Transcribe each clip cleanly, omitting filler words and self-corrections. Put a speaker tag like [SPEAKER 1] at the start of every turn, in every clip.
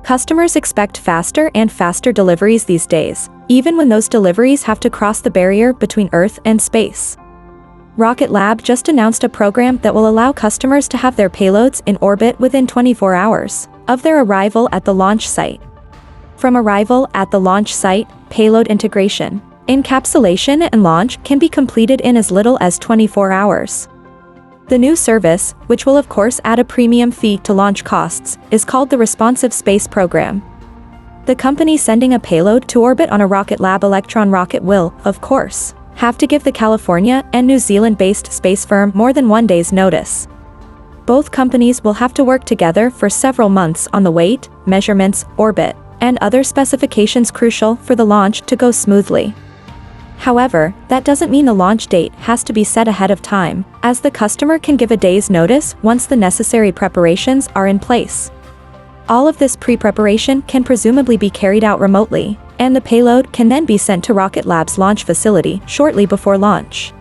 [SPEAKER 1] Customers expect faster and faster deliveries these days, even when those deliveries have to cross the barrier between Earth and space. Rocket Lab just announced a program that will allow customers to have their payloads in orbit within 24 hours of their arrival at the launch site. From arrival at the launch site, payload integration, encapsulation and launch can be completed in as little as 24 hours. The new service, which will of course add a premium fee to launch costs, is called the Responsive Space Program. The company sending a payload to orbit on a Rocket Lab Electron rocket will, of course, have to give the California and New Zealand-based space firm more than 1 day's notice. Both companies will have to work together for several months on the weight, measurements, orbit, and other specifications crucial for the launch to go smoothly. However, that doesn't mean the launch date has to be set ahead of time, as the customer can give a day's notice once the necessary preparations are in place. All of this pre-preparation can presumably be carried out remotely, and the payload can then be sent to Rocket Lab's launch facility shortly before launch.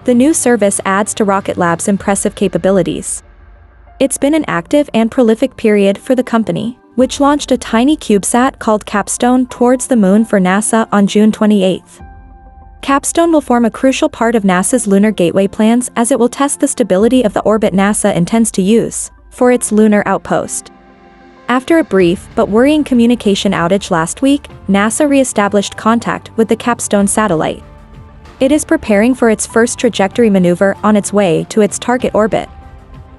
[SPEAKER 1] The new service adds to Rocket Lab's impressive capabilities. It's been an active and prolific period for the company, which launched a tiny CubeSat called Capstone towards the Moon for NASA on June 28. Capstone will form a crucial part of NASA's Lunar Gateway plans as it will test the stability of the orbit NASA intends to use for its lunar outpost. After a brief but worrying communication outage last week, NASA re-established contact with the Capstone satellite. It is preparing for its first trajectory maneuver on its way to its target orbit.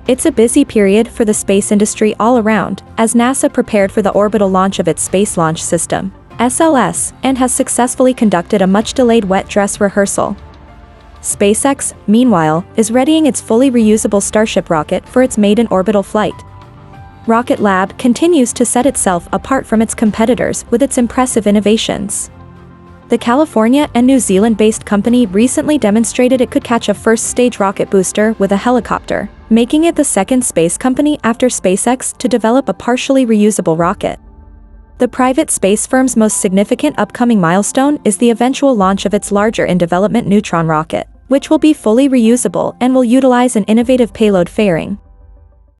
[SPEAKER 1] It's a busy period for the space industry all around, as NASA prepared for the orbital launch of its Space Launch System, SLS, and has successfully conducted a much-delayed wet dress rehearsal. SpaceX, meanwhile, is readying its fully reusable Starship rocket for its maiden orbital flight. Rocket Lab continues to set itself apart from its competitors with its impressive innovations. The California and New Zealand-based company recently demonstrated it could catch a first-stage rocket booster with a helicopter, making it the second space company after SpaceX to develop a partially reusable rocket. The private space firm's most significant upcoming milestone is the eventual launch of its larger-in-development Neutron rocket, which will be fully reusable and will utilize an innovative payload fairing.